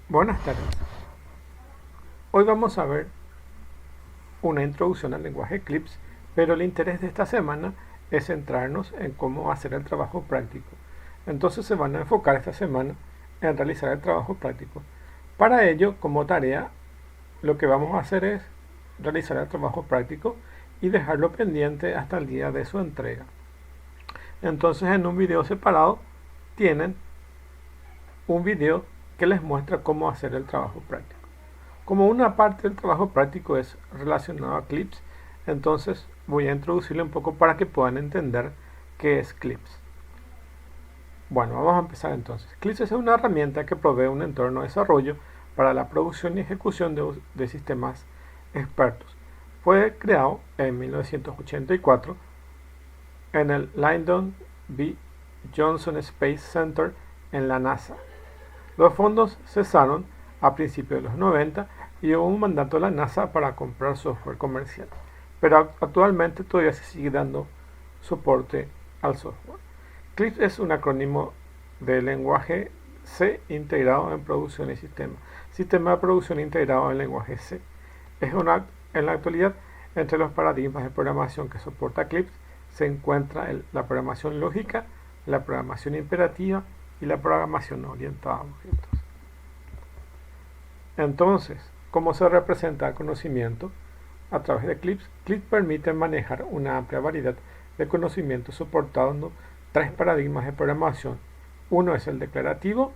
Buenas tardes. Hoy vamos a ver una introducción al lenguaje Eclipse, pero el interés de esta semana es centrarnos en cómo hacer el trabajo práctico. Entonces se van a enfocar esta semana en realizar el trabajo práctico. Para ello, como tarea, lo que vamos a hacer es realizar el trabajo práctico y dejarlo pendiente hasta el día de su entrega. Entonces en un video separado tienen un video que les muestra cómo hacer el trabajo práctico. Como una parte del trabajo práctico es relacionado a Eclipse, entonces voy a introducirle un poco para que puedan entender qué es Eclipse. Bueno, vamos a empezar entonces. Eclipse es una herramienta que provee un entorno de desarrollo para la producción y ejecución de sistemas expertos. Fue creado en 1984 en el Lyndon B. Johnson Space Center en la NASA. Los fondos cesaron a principios de los 90 y hubo un mandato de la NASA para comprar software comercial, pero actualmente todavía se sigue dando soporte al software. Eclipse es un acrónimo del lenguaje C integrado en producción y sistema. Sistema de producción integrado en lenguaje C. En la actualidad, entre los paradigmas de programación que soporta Eclipse se encuentra la programación lógica, la programación imperativa y la programación orientada a objetos. Entonces, ¿cómo se representa el conocimiento? A través de Eclipse, Eclipse permite manejar una amplia variedad de conocimientos soportando tres paradigmas de programación. Uno es el declarativo,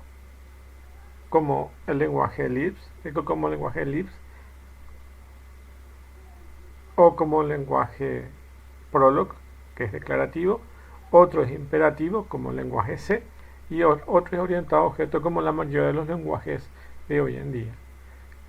como el lenguaje Lisp, o como el lenguaje Prolog, que es declarativo. Otro es imperativo, como el lenguaje C, y otro es orientado a objetos, como la mayoría de los lenguajes de hoy en día.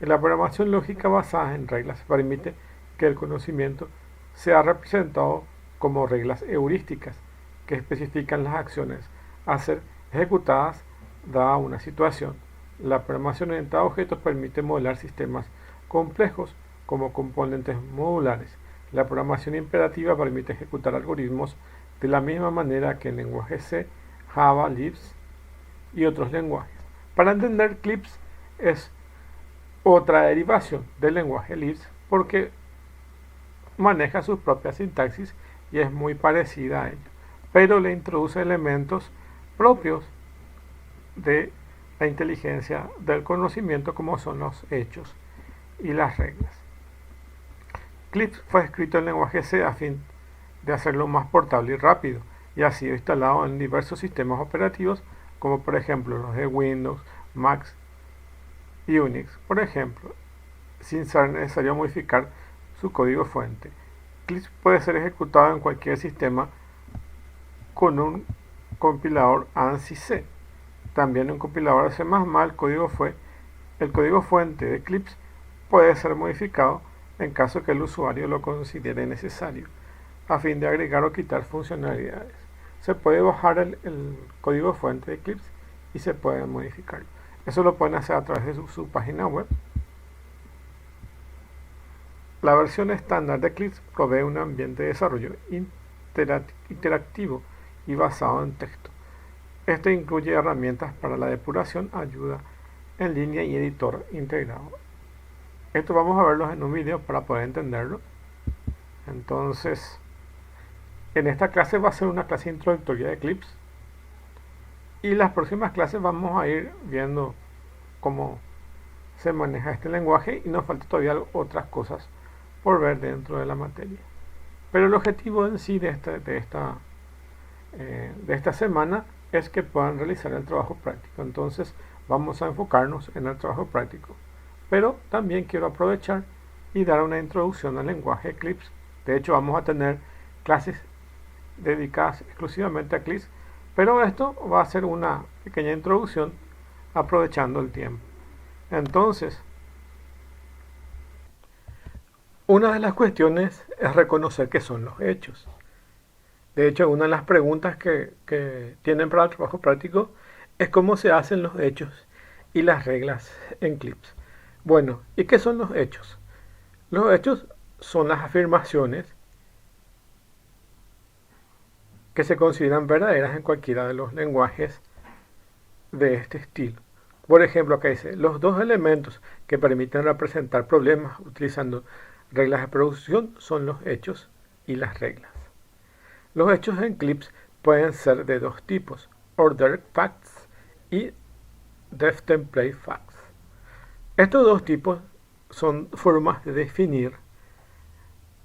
La programación lógica basada en reglas permite que el conocimiento sea representado como reglas heurísticas que especifican las acciones a ser ejecutadas dada una situación. La programación orientada a objetos permite modelar sistemas complejos como componentes modulares. La programación imperativa permite ejecutar algoritmos de la misma manera que en lenguaje C, Java, Lisp y otros lenguajes. Para entender Eclipse es otra derivación del lenguaje Lisp porque maneja su propia sintaxis y es muy parecida a ello, pero le introduce elementos propios de la inteligencia del conocimiento como son los hechos y las reglas. Eclipse fue escrito en lenguaje C a fin de hacerlo más portable y rápido y ha sido instalado en diversos sistemas operativos como por ejemplo los de Windows, Mac y Unix, por ejemplo, sin ser necesario modificar su código fuente. Eclipse puede ser ejecutado en cualquier sistema con un compilador ANSI C. También un compilador de C++, el código fuente de Eclipse puede ser modificado en caso que el usuario lo considere necesario, a fin de agregar o quitar funcionalidades. Se puede bajar el código fuente de Eclipse y se puede modificarlo. Eso lo pueden hacer a través de su página web. La versión estándar de Eclipse provee un ambiente de desarrollo interactivo y basado en texto. Este incluye herramientas para la depuración, ayuda en línea y editor integrado. Esto vamos a verlos en un video para poder entenderlo. Entonces, en esta clase va a ser una clase introductoria de Eclipse. Y las próximas clases vamos a ir viendo cómo se maneja este lenguaje y nos falta todavía otras cosas por ver dentro de la materia. Pero el objetivo en sí de esta semana es que puedan realizar el trabajo práctico. Entonces vamos a enfocarnos en el trabajo práctico. Pero también quiero aprovechar y dar una introducción al lenguaje Eclipse. De hecho vamos a tener clases dedicadas exclusivamente a Eclipse, pero esto va a ser una pequeña introducción aprovechando el tiempo. Entonces, una de las cuestiones es reconocer qué son los hechos. De hecho, una de las preguntas que tienen para el trabajo práctico es cómo se hacen los hechos y las reglas en Eclipse. Bueno, ¿y qué son los hechos? Los hechos son las afirmaciones que se consideran verdaderas en cualquiera de los lenguajes de este estilo. Por ejemplo, acá dice, los dos elementos que permiten representar problemas utilizando reglas de producción son los hechos y las reglas. Los hechos en Eclipse pueden ser de dos tipos, Ordered Facts y DefTemplate Facts. Estos dos tipos son formas de definir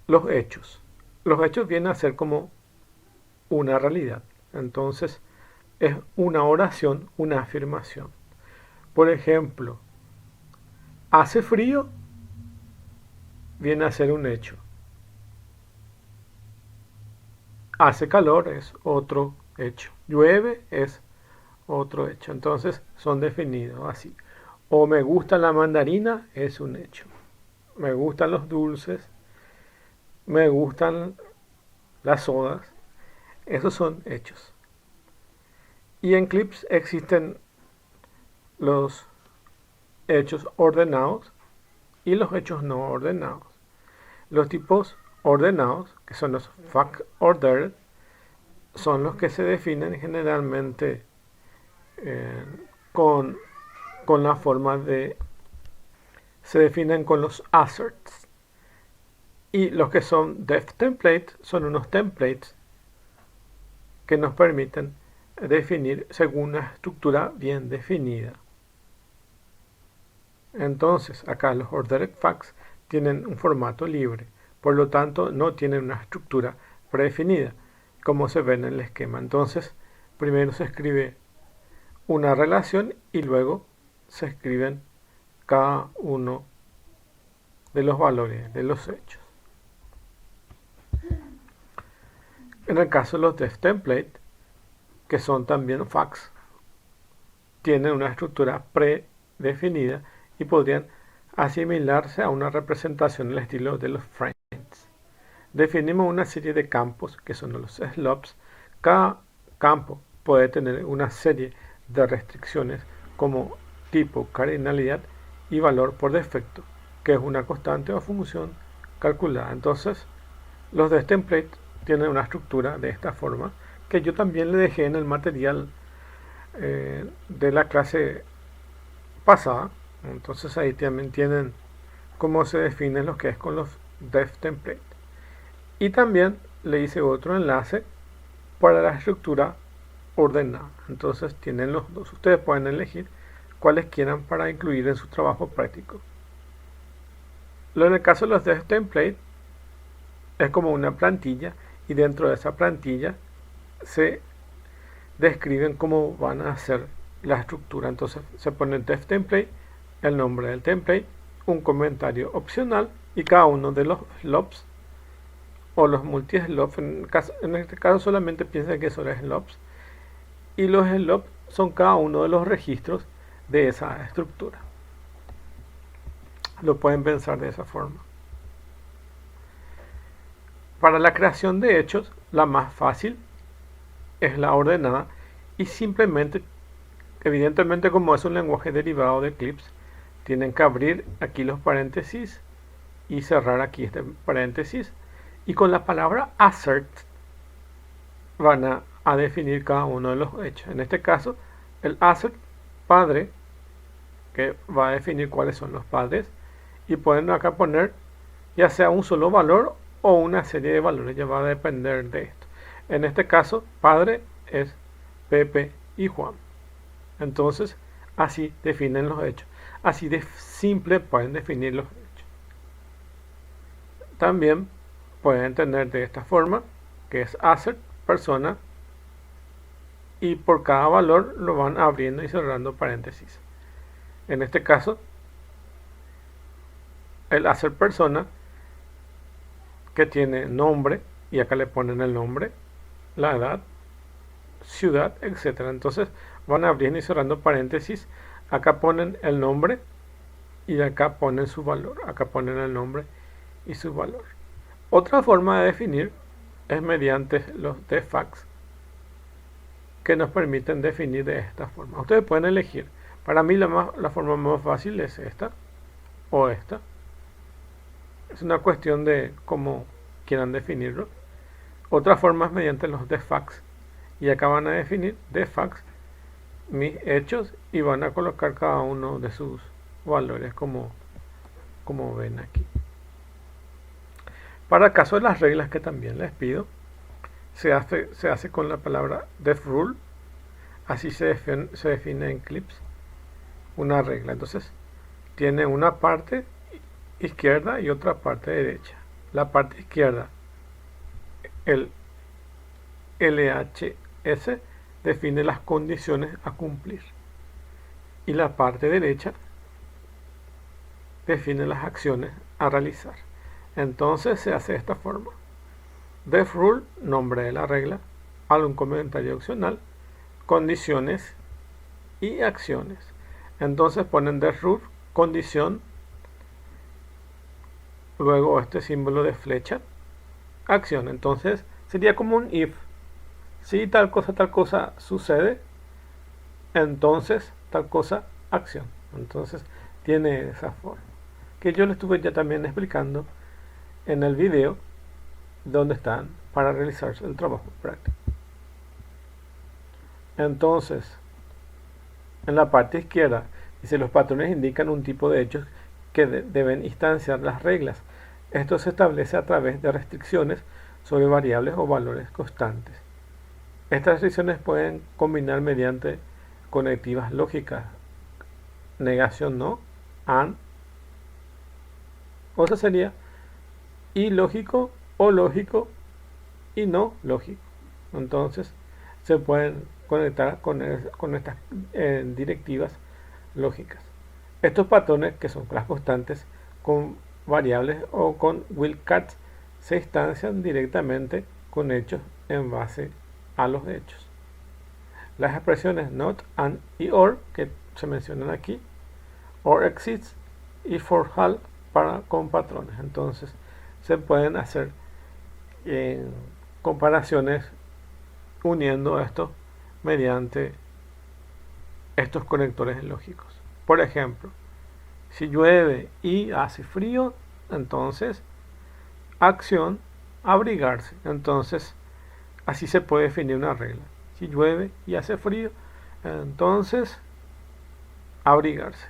los hechos. Los hechos vienen a ser como una realidad. Entonces, es una oración, una afirmación. Por ejemplo, hace frío, viene a ser un hecho. Hace calor es otro hecho. Llueve es otro hecho. Entonces son definidos así. O me gusta la mandarina es un hecho. Me gustan los dulces. Me gustan las sodas. Esos son hechos. Y en Eclipse existen los hechos ordenados y los hechos no ordenados. Los tipos ordenados, que son los fact ordered, son los que se definen generalmente con la forma de... se definen con los asserts. Y los que son def template son unos templates que nos permiten definir según una estructura bien definida. Entonces, acá los ordered facts tienen un formato libre, por lo tanto no tienen una estructura predefinida, como se ve en el esquema. Entonces, primero se escribe una relación y luego se escriben cada uno de los valores de los hechos. En el caso de los def template, que son también facts, tienen una estructura predefinida y podrían asimilarse a una representación en el estilo de los frames. Definimos una serie de campos que son los slopes. Cada campo puede tener una serie de restricciones como tipo, cardinalidad y valor por defecto, que es una constante o función calculada. Entonces, los def template tienen una estructura de esta forma, que yo también le dejé en el material de la clase pasada. Entonces ahí también tienen cómo se definen lo que es con los def template. Y también le hice otro enlace para la estructura ordenada. Entonces tienen los dos. Ustedes pueden elegir cuáles quieran para incluir en su trabajo práctico. En el caso de los def template es como una plantilla y dentro de esa plantilla se describen cómo van a hacer la estructura. Entonces se pone def template, el nombre del template, un comentario opcional y cada uno de los slopes o los multi-slopes. En este caso solamente piensen que son slopes y los slopes son cada uno de los registros de esa estructura. Lo pueden pensar de esa forma. Para la creación de hechos, la más fácil es la ordenada y simplemente, evidentemente como es un lenguaje derivado de Eclipse, tienen que abrir aquí los paréntesis y cerrar aquí este paréntesis y con la palabra assert van a definir cada uno de los hechos. En este caso, el assert padre, que va a definir cuáles son los padres, y pueden acá poner ya sea un solo valor o una serie de valores, ya va a depender de esto. En este caso, padre es Pepe y Juan. Entonces, así definen los hechos. Así de simple pueden definir los hechos. También pueden tener de esta forma, que es assert, persona, y por cada valor lo van abriendo y cerrando paréntesis. En este caso, el assert persona, que tiene nombre, y acá le ponen el nombre, la edad, ciudad, etc. Entonces van abriendo y cerrando paréntesis. Acá ponen el nombre y acá ponen su valor. Acá ponen el nombre y su valor. Otra forma de definir es mediante los def facts, que nos permiten definir de esta forma. Ustedes pueden elegir. Para mí la forma más fácil es esta o esta. Es una cuestión de cómo quieran definirlo. Otra forma es mediante los def facts. Y acá van a definir def facts mis hechos y van a colocar cada uno de sus valores como ven aquí. Para el caso de las reglas que también les pido, se hace con la palabra defRule. Así se define en Eclipse una regla. Entonces tiene una parte izquierda y otra parte derecha. La parte izquierda, el LHS, define las condiciones a cumplir. Y la parte derecha define las acciones a realizar. Entonces se hace de esta forma. defRule, nombre de la regla, algún comentario opcional, condiciones y acciones. Entonces ponen defRule, condición, luego este símbolo de flecha, acción. Entonces sería como un if. Si tal cosa sucede, entonces tal cosa, acción. Entonces tiene esa forma, que yo le estuve ya también explicando en el video donde están para realizar el trabajo práctico. Entonces, en la parte izquierda dice: los patrones indican un tipo de hechos que deben instanciar las reglas. Esto se establece a través de restricciones sobre variables o valores constantes. Estas restricciones pueden combinar mediante conectivas lógicas, negación no, and, o sea sería ilógico o lógico y no lógico. Entonces se pueden conectar con estas directivas lógicas. Estos patrones, que son las constantes con variables o con wildcards, se instancian directamente con hechos en base a los hechos. Las expresiones not, and y or, que se mencionan aquí, or exists y for all con patrones. Entonces se pueden hacer comparaciones uniendo esto mediante estos conectores lógicos. Por ejemplo, si llueve y hace frío, entonces acción, abrigarse. Entonces así se puede definir una regla. Si llueve y hace frío, entonces abrigarse.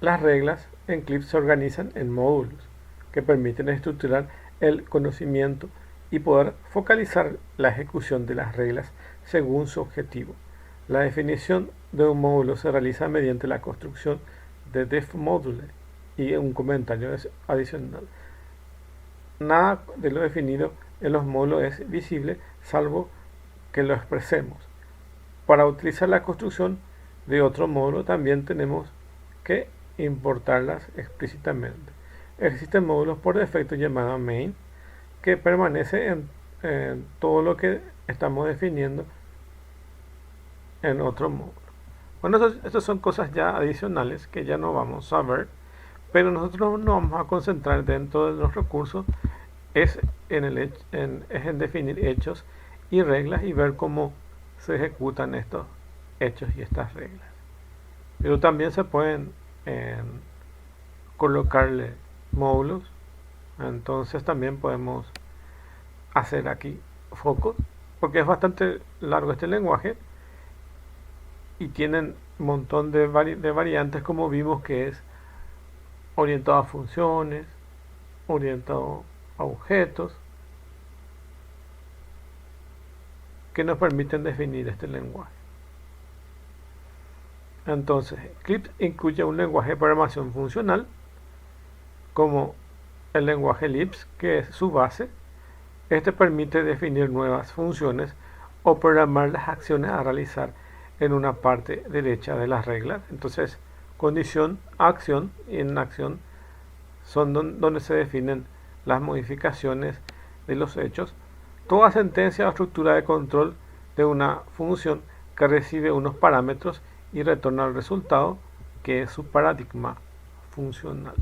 Las reglas en Eclipse se organizan en módulos que permiten estructurar el conocimiento y poder focalizar la ejecución de las reglas según su objetivo. La definición de un módulo se realiza mediante la construcción de defModule y un comentario adicional. Nada de lo definido en los módulos es visible salvo que lo expresemos. Para utilizar la construcción de otro módulo también tenemos que importarlas explícitamente. Existen módulos por defecto llamados main, que permanece en todo lo que estamos definiendo en otro módulo. Bueno, estas son cosas ya adicionales que ya no vamos a ver, pero nosotros nos vamos a concentrar dentro de los recursos en definir hechos y reglas y ver cómo se ejecutan estos hechos y estas reglas. Pero también se pueden colocarle módulos. Entonces también podemos hacer aquí focos, porque es bastante largo este lenguaje y tienen un montón de variantes, como vimos, que es orientado a funciones, orientado a objetos, que nos permiten definir este lenguaje. Entonces, Eclipse incluye un lenguaje de programación funcional, como el lenguaje Lisp, que es su base. Este permite definir nuevas funciones o programar las acciones a realizar en una parte derecha de las reglas. Entonces, condición, acción, y en acción son donde se definen las modificaciones de los hechos. Toda sentencia o estructura de control de una función que recibe unos parámetros y retorna el resultado, que es su paradigma funcional.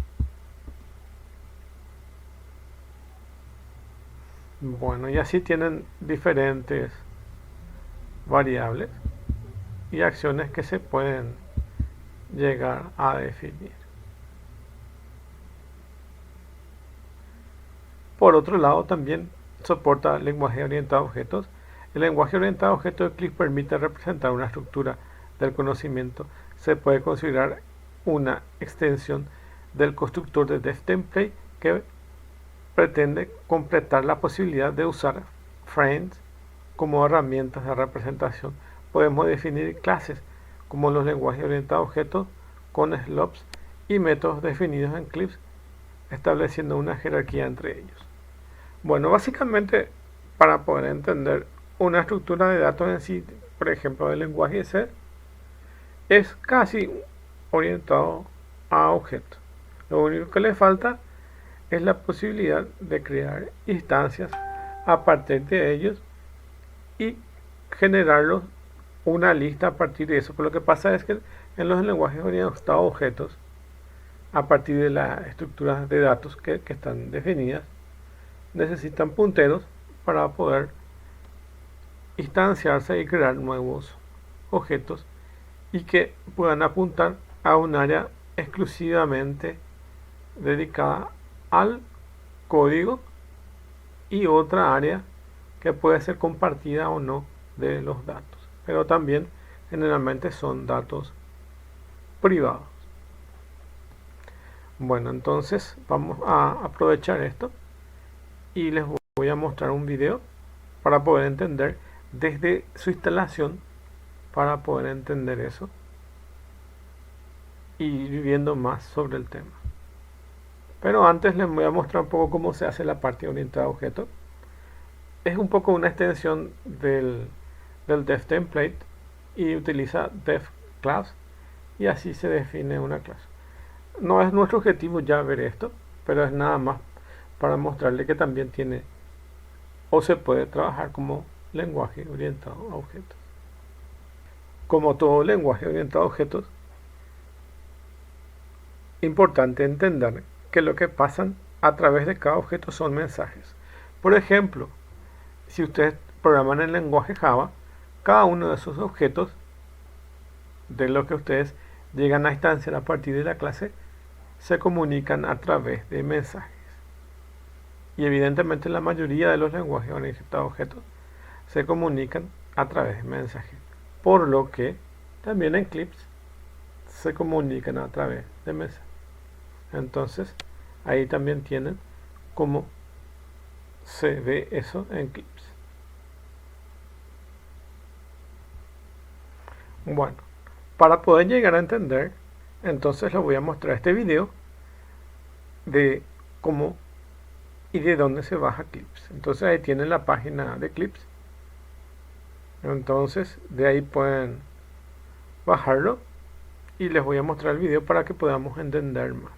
Bueno, y así tienen diferentes variables y acciones que se pueden llegar a definir. Por otro lado, también soporta lenguaje orientado a objetos. El lenguaje orientado a objetos de Eclipse permite representar una estructura del conocimiento. Se puede considerar una extensión del constructor de DevTemplate que pretende completar la posibilidad de usar frames como herramientas de representación. Podemos definir clases como los lenguajes orientados a objetos con slopes y métodos definidos en Eclipse, estableciendo una jerarquía entre ellos. Bueno, básicamente para poder entender una estructura de datos en sí, por ejemplo, del lenguaje C, es casi orientado a objetos. Lo único que le falta es la posibilidad de crear instancias a partir de ellos y generarlos una lista a partir de eso. Pero lo que pasa es que en los lenguajes orientados a objetos, a partir de las estructuras de datos que están definidas, necesitan punteros para poder instanciarse y crear nuevos objetos y que puedan apuntar a un área exclusivamente dedicada al código y otra área que puede ser compartida o no de los datos, pero también generalmente son datos privados. Bueno, entonces vamos a aprovechar esto y les voy a mostrar un video para poder entender desde su instalación, para poder entender eso y ir viendo más sobre el tema. Pero antes les voy a mostrar un poco cómo se hace la parte orientada a objetos. Es un poco una extensión del DevTemplate y utiliza DevClass y así se define una clase. No es nuestro objetivo ya ver esto, pero es nada más para mostrarle que también tiene o se puede trabajar como lenguaje orientado a objetos. Como todo lenguaje orientado a objetos, importante entender que lo que pasan a través de cada objeto son mensajes. Por ejemplo, si ustedes programan en lenguaje Java, cada uno de esos objetos de lo que ustedes llegan a instanciar a partir de la clase se comunican a través de mensajes. Y evidentemente la mayoría de los lenguajes orientados a objetos se comunican a través de mensajes. Por lo que también en Eclipse se comunican a través de mensajes. Entonces, ahí también tienen cómo se ve eso en Eclipse. Bueno, para poder llegar a entender, entonces les voy a mostrar este video de cómo y de dónde se baja Eclipse. Entonces ahí tienen la página de Eclipse. Entonces de ahí pueden bajarlo y les voy a mostrar el video para que podamos entender más.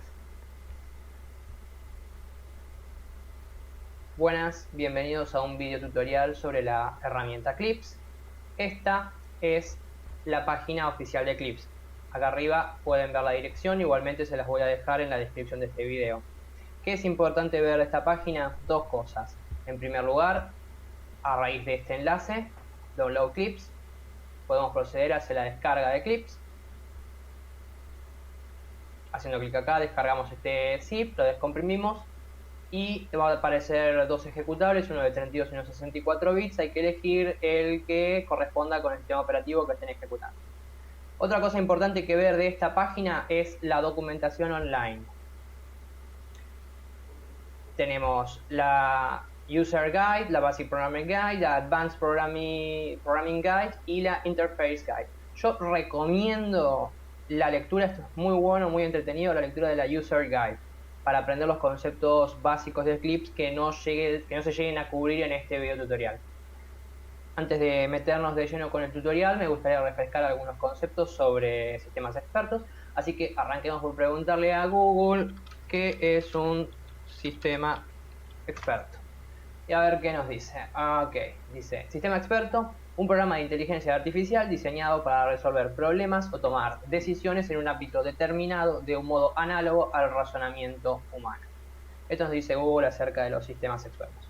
Buenas, bienvenidos a un video tutorial sobre la herramienta Eclipse. Esta es la página oficial de Eclipse. Acá arriba pueden ver la dirección, igualmente se las voy a dejar en la descripción de este video. ¿Qué es importante ver de esta página? Dos cosas. En primer lugar, a raíz de este enlace, Download Eclipse, podemos proceder hacia la descarga de Eclipse. Haciendo clic acá, descargamos este zip, lo descomprimimos y va a aparecer dos ejecutables, uno de 32 y uno de 64 bits. Hay que elegir el que corresponda con el sistema operativo que estén ejecutando. Otra cosa importante que ver de esta página es la documentación online. Tenemos la User Guide, la Basic Programming Guide, la Advanced Programming Guide y la Interface Guide. Yo recomiendo la lectura, esto es muy bueno, muy entretenido, la lectura de la User Guide, para aprender los conceptos básicos de Eclipse que no se lleguen a cubrir en este video tutorial. Antes de meternos de lleno con el tutorial, me gustaría refrescar algunos conceptos sobre sistemas expertos, así que arranquemos por preguntarle a Google qué es un sistema experto. Y a ver qué nos dice. Ok, dice: sistema experto, un programa de inteligencia artificial diseñado para resolver problemas o tomar decisiones en un ámbito determinado de un modo análogo al razonamiento humano. Esto nos dice Google acerca de los sistemas expertos.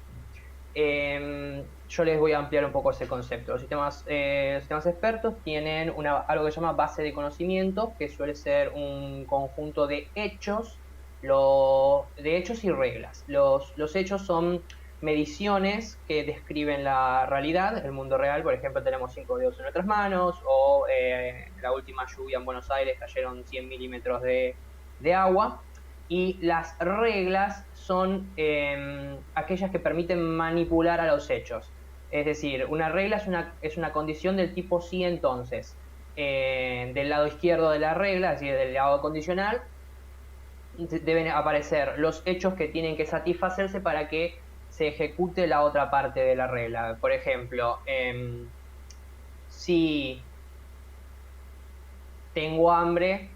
Yo les voy a ampliar un poco ese concepto. Los sistemas expertos tienen algo que se llama base de conocimiento, que suele ser un conjunto de hechos, y reglas. Los hechos son mediciones que describen la realidad, el mundo real. Por ejemplo, tenemos 5 dedos en nuestras manos, o la última lluvia en Buenos Aires cayeron 100 milímetros de agua. Y las reglas son aquellas que permiten manipular a los hechos. Es decir, una regla es una condición del tipo sí, entonces. Del lado izquierdo de la regla, es decir, del lado condicional, deben aparecer los hechos que tienen que satisfacerse para que se ejecute la otra parte de la regla. Por ejemplo, si tengo hambre,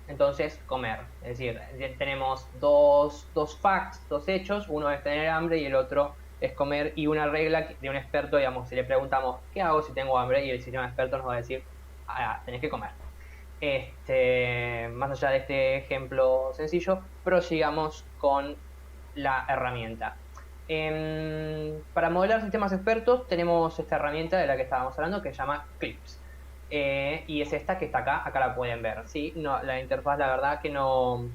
entonces comer. Es decir, tenemos dos facts, dos hechos, uno es tener hambre y el otro es comer, y una regla de un experto, digamos, si le preguntamos, ¿qué hago si tengo hambre? Y el sistema experto nos va a decir, tenés que comer. Más allá de este ejemplo sencillo, prosigamos con la herramienta. Para modelar sistemas expertos tenemos esta herramienta de la que estábamos hablando, que se llama Clips. Y es esta que está acá la pueden ver, ¿sí? No, la interfaz la verdad que no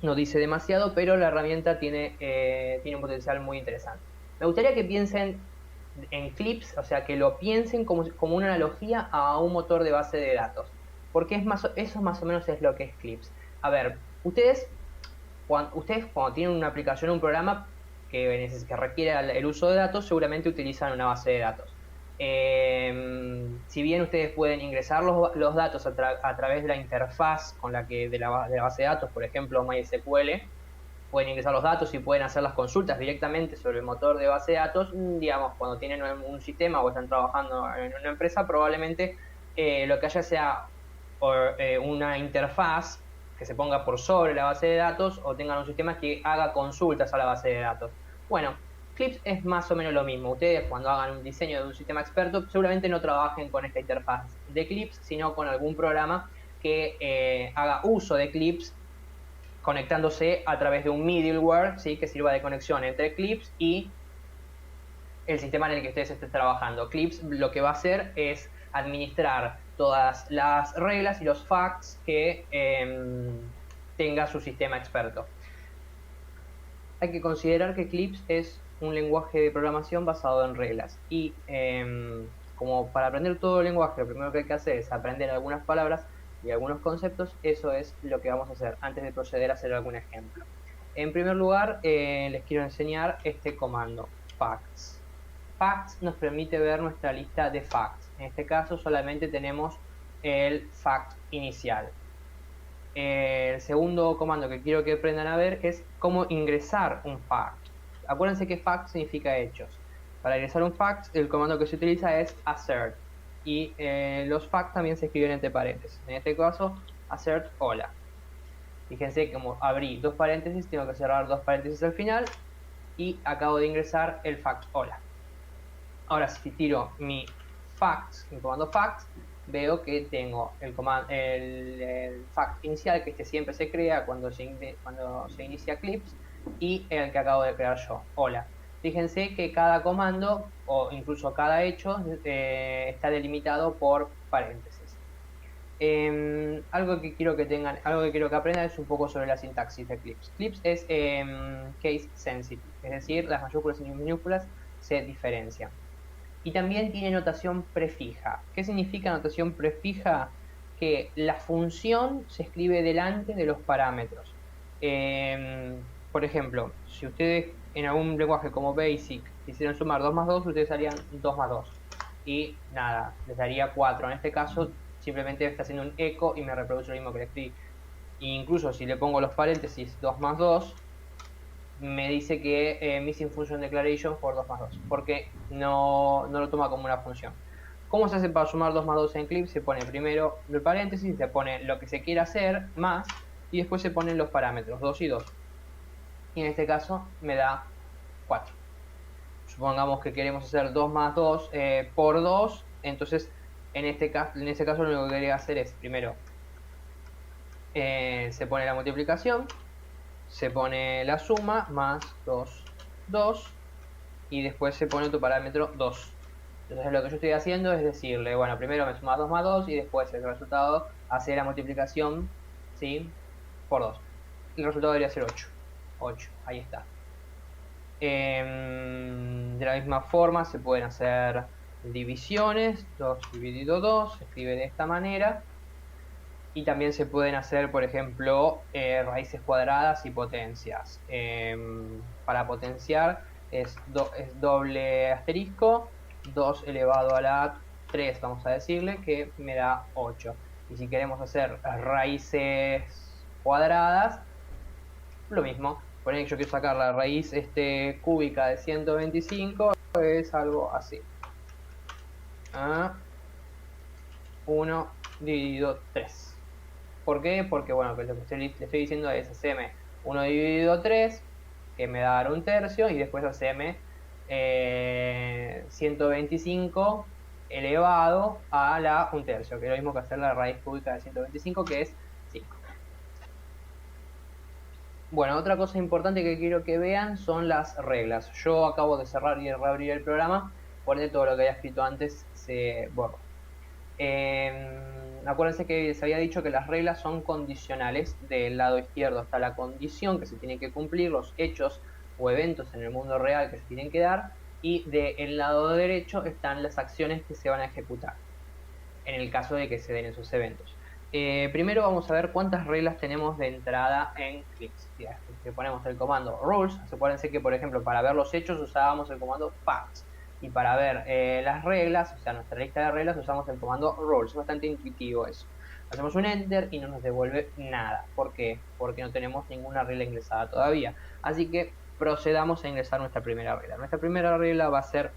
dice demasiado, pero la herramienta tiene un potencial muy interesante. Me gustaría que piensen en Clips, o sea, que lo piensen como una analogía a un motor de base de datos, porque eso más o menos es lo que es Clips. A ver, ustedes cuando tienen una aplicación, un programa que requiere el uso de datos, seguramente utilizan una base de datos. Si bien ustedes pueden ingresar los datos a través de la interfaz de la base de datos, por ejemplo MySQL, pueden ingresar los datos y pueden hacer las consultas directamente sobre el motor de base de datos. Digamos, cuando tienen un sistema o están trabajando en una empresa, probablemente lo que haya sea una interfaz que se ponga por sobre la base de datos, o tengan un sistema que haga consultas a la base de datos. Bueno, Clips es más o menos lo mismo. Ustedes, cuando hagan un diseño de un sistema experto, seguramente no trabajen con esta interfaz de Clips, sino con algún programa que haga uso de Clips, conectándose a través de un middleware, ¿sí? Que sirva de conexión entre Clips y el sistema en el que ustedes estén trabajando. Clips lo que va a hacer es administrar todas las reglas y los facts que tenga su sistema experto. Hay que considerar que Clips es un lenguaje de programación basado en reglas, y como para aprender todo el lenguaje, lo primero que hay que hacer es aprender algunas palabras y algunos conceptos. Eso es lo que vamos a hacer antes de proceder a hacer algún ejemplo. En primer lugar, les quiero enseñar este comando, facts. Facts nos permite ver nuestra lista de facts. En este caso solamente tenemos el fact inicial. El segundo comando que quiero que aprendan a ver es cómo ingresar un fact. Acuérdense que fact significa hechos. Para ingresar un fact, el comando que se utiliza es assert. Y los facts también se escriben entre paréntesis. En este caso, assert hola. Fíjense que como abrí dos paréntesis, tengo que cerrar dos paréntesis al final, y acabo de ingresar el fact hola. Ahora, si tiro mi comando facts, veo que tengo el fact inicial, que siempre se crea cuando se inicia Clips, y el que acabo de crear yo, hola. Fíjense que cada comando, o incluso cada hecho, está delimitado por paréntesis. Algo que quiero que aprendan es un poco sobre la sintaxis de Clips. Clips es case sensitive, es decir, las mayúsculas y minúsculas se diferencian. Y también tiene notación prefija. ¿Qué significa notación prefija? Que la función se escribe delante de los parámetros. Por ejemplo, si ustedes en algún lenguaje como BASIC quisieran sumar 2 más 2, ustedes harían 2 más 2. Y nada, les daría 4. En este caso, simplemente está haciendo un eco y me reproduce lo mismo que le escribí. E incluso si le pongo los paréntesis 2 más 2, me dice que missing function declaration por 2 más 2, porque no lo toma como una función. ¿Cómo se hace para sumar 2 más 2 en Clip? Se pone primero el paréntesis, se pone lo que se quiere hacer, más, y después se ponen los parámetros, 2 y 2. Y en este caso me da 4. Supongamos que queremos hacer 2 más 2 por 2, entonces en ese caso lo único que quería hacer es, primero, se pone la multiplicación, se pone la suma, más 2, 2, y después se pone tu parámetro 2. Entonces lo que yo estoy haciendo es decirle, bueno, primero me sumas 2 más 2 y después el resultado hace la multiplicación, ¿sí?, por 2. El resultado debería ser 8. 8, ahí está. De la misma forma se pueden hacer divisiones, 2 dividido 2, se escribe de esta manera. Y también se pueden hacer, por ejemplo, raíces cuadradas y potencias. Para potenciar es doble asterisco, 2 elevado a la 3, vamos a decirle, que me da 8. Y si queremos hacer raíces cuadradas, lo mismo. Por ejemplo, yo quiero sacar la raíz cúbica de 125, es algo así. 1 dividido 3. ¿Por qué? Porque, bueno, lo que le estoy diciendo es hacerme 1 dividido 3, que me da un tercio, y después hacerme 125 elevado a la un tercio, que es lo mismo que hacer la raíz cúbica de 125, que es 5. Bueno, otra cosa importante que quiero que vean son las reglas. Yo acabo de cerrar y reabrir el programa, por ende todo lo que había escrito antes se borró. Acuérdense que se había dicho que las reglas son condicionales. Del lado izquierdo está la condición que se tiene que cumplir, los hechos o eventos en el mundo real que se tienen que dar, y del lado derecho están las acciones que se van a ejecutar en el caso de que se den esos eventos. Primero vamos a ver cuántas reglas tenemos de entrada en Eclipse. Si ponemos el comando rules, acuérdense que por ejemplo para ver los hechos usábamos el comando facts, y para ver las reglas, o sea nuestra lista de reglas, usamos el comando rules. Es bastante intuitivo eso. Hacemos un enter y no nos devuelve nada. ¿Por qué? Porque no tenemos ninguna regla ingresada todavía. Así que procedamos a ingresar nuestra primera regla. Nuestra primera regla va a ser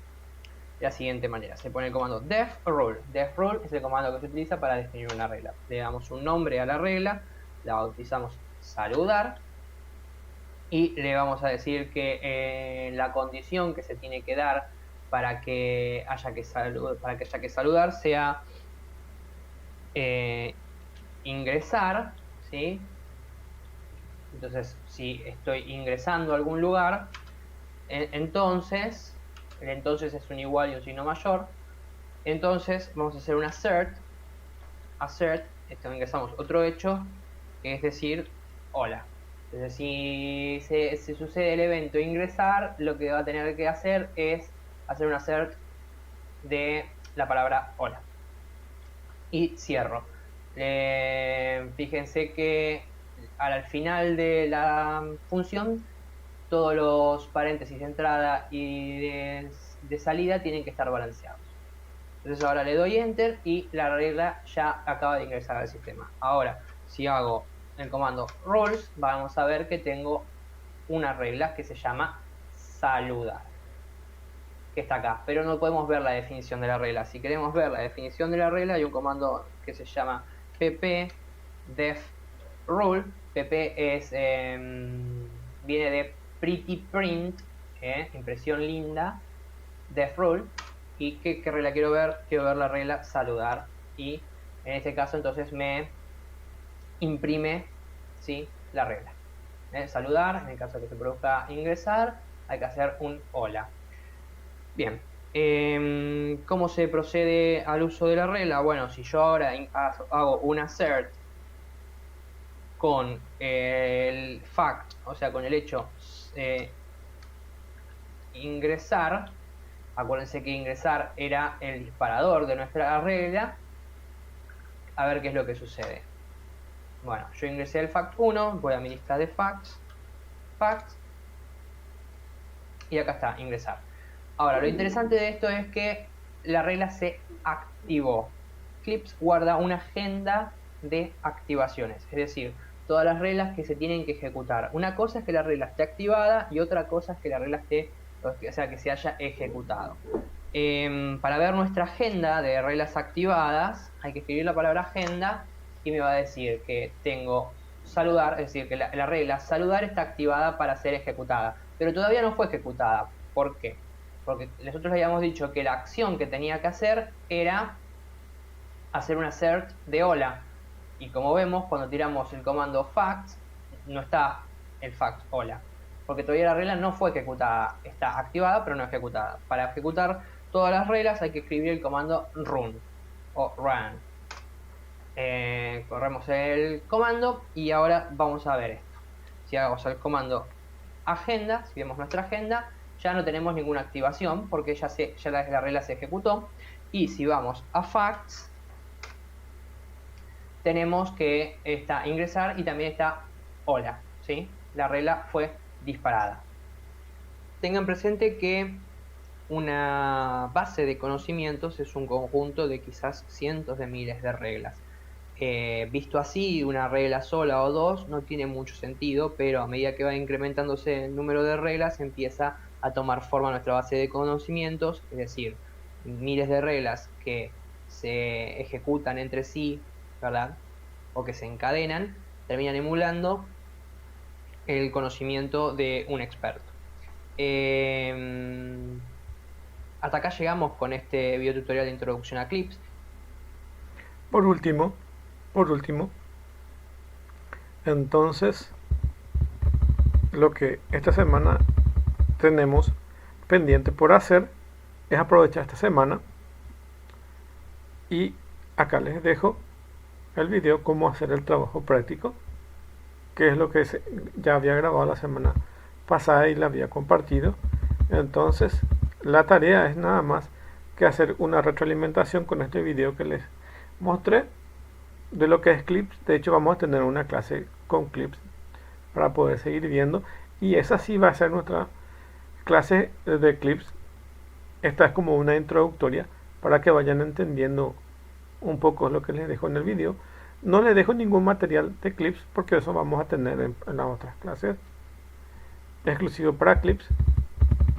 de la siguiente manera: se pone el comando def rule. Def rule es el comando que se utiliza para definir una regla. Le damos un nombre a la regla, la bautizamos saludar, y le vamos a decir que la condición que se tiene que dar para que haya que saludar sea ingresar, ¿sí? Entonces, si estoy ingresando a algún lugar, entonces, el entonces es un igual y un signo mayor, entonces vamos a hacer un assert, ingresamos otro hecho, que es decir, hola. Entonces, si se sucede el evento ingresar, lo que va a tener que hacer es hacer un assert de la palabra hola. Y cierro. Fíjense que al final de la función, todos los paréntesis de entrada y de salida tienen que estar balanceados. Entonces ahora le doy enter y la regla ya acaba de ingresar al sistema. Ahora, si hago el comando rules, vamos a ver que tengo una regla que se llama saludar, que está acá, pero no podemos ver la definición de la regla. Si queremos ver la definición de la regla, hay un comando que se llama pp def rule. pp es viene de pretty print, impresión linda, def rule. ¿Y qué regla quiero ver? Quiero ver la regla saludar, y en este caso entonces me imprime, ¿sí?, la regla. Saludar, en el caso de que se produzca ingresar, hay que hacer un hola. Bien, ¿cómo se procede al uso de la regla? Bueno, si yo ahora hago un assert con el fact, o sea, con el hecho ingresar, acuérdense que ingresar era el disparador de nuestra regla. A ver qué es lo que sucede. Bueno, yo ingresé el fact 1, voy a mi lista de facts, y acá está, ingresar. Ahora, lo interesante de esto es que la regla se activó. Eclipse guarda una agenda de activaciones, es decir, todas las reglas que se tienen que ejecutar. Una cosa es que la regla esté activada y otra cosa es que la regla esté, o sea, que se haya ejecutado. Para ver nuestra agenda de reglas activadas, hay que escribir la palabra agenda y me va a decir que tengo saludar, es decir, que la regla saludar está activada para ser ejecutada, pero todavía no fue ejecutada. ¿Por qué? Porque nosotros le habíamos dicho que la acción que tenía que hacer era hacer un assert de hola, y como vemos, cuando tiramos el comando facts, no está el fact hola, porque todavía la regla no fue ejecutada. Está activada pero no ejecutada. Para ejecutar todas las reglas hay que escribir el comando run o run. Corremos el comando y ahora vamos a ver esto. Si hago el comando agenda, si vemos nuestra agenda, ya no tenemos ninguna activación porque ya la regla se ejecutó. Y si vamos a facts, tenemos que está ingresar y también está hola, ¿sí? La regla fue disparada. Tengan presente que una base de conocimientos es un conjunto de quizás cientos de miles de reglas. Visto así, una regla sola o dos no tiene mucho sentido, pero a medida que va incrementándose el número de reglas, empieza a tomar forma nuestra base de conocimientos, es decir, miles de reglas que se ejecutan entre sí, ¿verdad? O que se encadenan, terminan emulando el conocimiento de un experto. Hasta acá llegamos con este video tutorial de introducción a Clips. Por último, entonces, lo que esta semana tenemos pendiente por hacer es aprovechar esta semana, y acá les dejo el video cómo hacer el trabajo práctico, que es lo que ya había grabado la semana pasada y la había compartido. Entonces la tarea es nada más que hacer una retroalimentación con este video que les mostré de lo que es Clips. De hecho, vamos a tener una clase con Clips para poder seguir viendo, y esa sí va a ser nuestra clase de Clips. Esta es como una introductoria para que vayan entendiendo un poco lo que les dejo en el video. No les dejo ningún material de Clips porque eso vamos a tener en las otras clases exclusivo para Clips.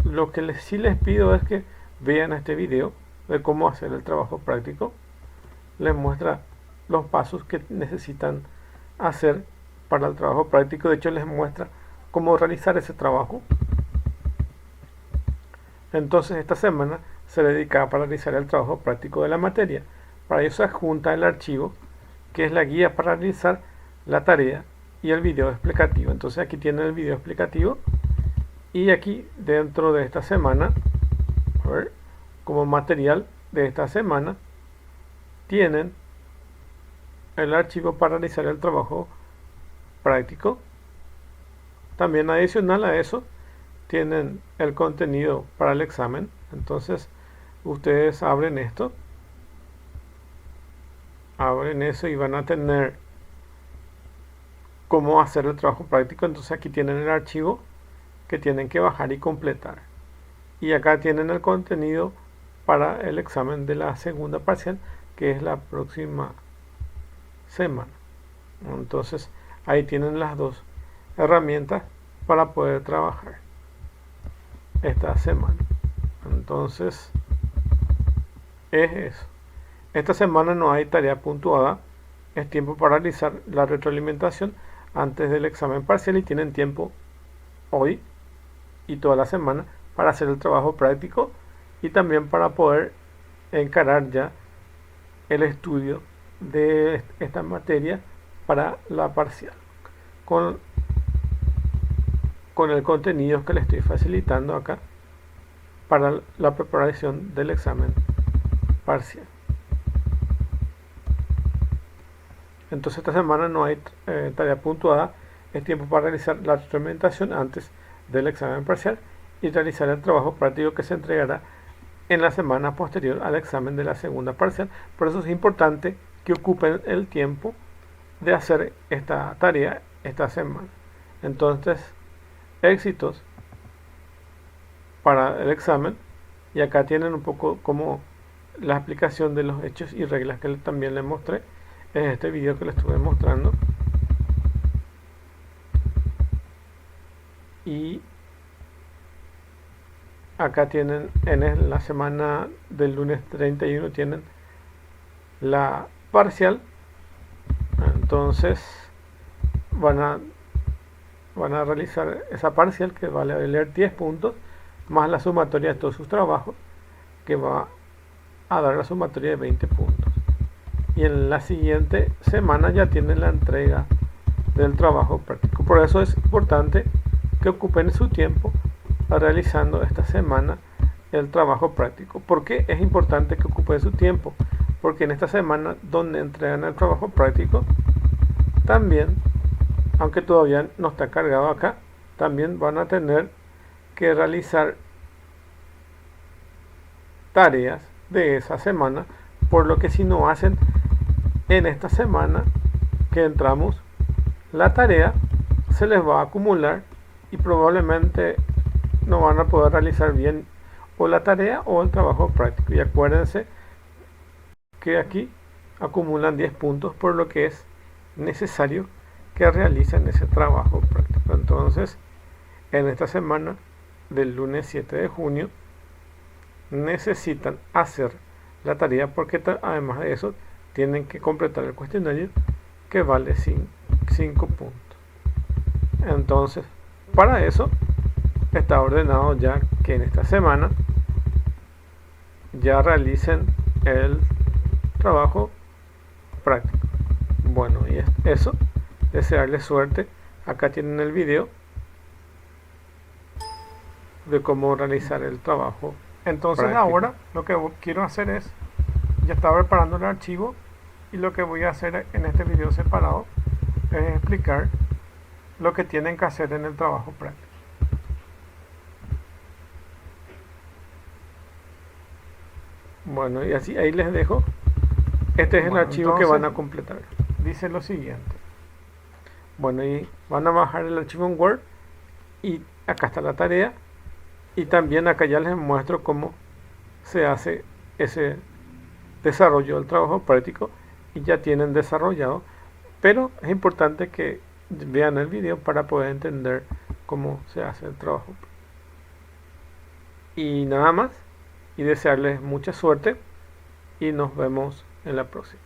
Lo que sí les pido es que vean este video de cómo hacer el trabajo práctico. Les muestra los pasos que necesitan hacer para el trabajo práctico. De hecho, les muestra cómo realizar ese trabajo. Entonces, esta semana se dedica para realizar el trabajo práctico de la materia. Para eso se adjunta el archivo, que es la guía para realizar la tarea, y el video explicativo. Entonces aquí tienen el video explicativo, y aquí dentro de esta semana, a ver, como material de esta semana, tienen el archivo para realizar el trabajo práctico. También adicional a eso tienen el contenido para el examen. Entonces ustedes abren esto, abren eso y van a tener cómo hacer el trabajo práctico. Entonces aquí tienen el archivo que tienen que bajar y completar, y acá tienen el contenido para el examen de la segunda parcial, que es la próxima semana. Entonces ahí tienen las dos herramientas para poder trabajar esta semana. Entonces es eso. Esta semana no hay tarea puntuada, es tiempo para realizar la retroalimentación antes del examen parcial, y tienen tiempo hoy y toda la semana para hacer el trabajo práctico y también para poder encarar ya el estudio de esta materia para la parcial con el contenido que le estoy facilitando acá para la preparación del examen parcial. Entonces esta semana no hay tarea puntuada, es tiempo para realizar la retroalimentación antes del examen parcial y realizar el trabajo práctico que se entregará en la semana posterior al examen de la segunda parcial. Por eso es importante que ocupen el tiempo de hacer esta tarea esta semana. Entonces, éxitos para el examen, y acá tienen un poco como la explicación de los hechos y reglas que también les mostré en este video que les estuve mostrando. Y acá tienen en la semana del lunes 31 tienen la parcial. Entonces van a realizar esa parcial que va a valer 10 puntos más la sumatoria de todos sus trabajos, que va a dar la sumatoria de 20 puntos. Y en la siguiente semana ya tienen la entrega del trabajo práctico. Por eso es importante que ocupen su tiempo realizando esta semana el trabajo práctico. ¿Por qué es importante que ocupen su tiempo? Porque en esta semana donde entregan el trabajo práctico, también, aunque todavía no está cargado acá, también van a tener que realizar tareas de esa semana, por lo que si no hacen en esta semana que entramos la tarea, se les va a acumular y probablemente no van a poder realizar bien o la tarea o el trabajo práctico. Y acuérdense que aquí acumulan 10 puntos, por lo que es necesario que realicen ese trabajo práctico. Entonces, en esta semana del lunes 7 de junio necesitan hacer la tarea, porque además de eso tienen que completar el cuestionario, que vale 5 puntos. Entonces, para eso está ordenado ya que en esta semana ya realicen el trabajo práctico. Bueno, y eso, desearles suerte. Acá tienen el video de cómo realizar el trabajo. Entonces práctico. Ahora lo que quiero hacer es, ya estaba preparando el archivo, y lo que voy a hacer en este video separado es explicar lo que tienen que hacer en el trabajo práctico. Bueno, y así ahí les dejo. Este es el archivo entonces, que van a completar. Dice lo siguiente. Bueno, y van a bajar el archivo en Word, y acá está la tarea, y también acá ya les muestro cómo se hace ese desarrollo del trabajo práctico, y ya tienen desarrollado, pero es importante que vean el video para poder entender cómo se hace el trabajo. Y nada más, y desearles mucha suerte, y nos vemos en la próxima.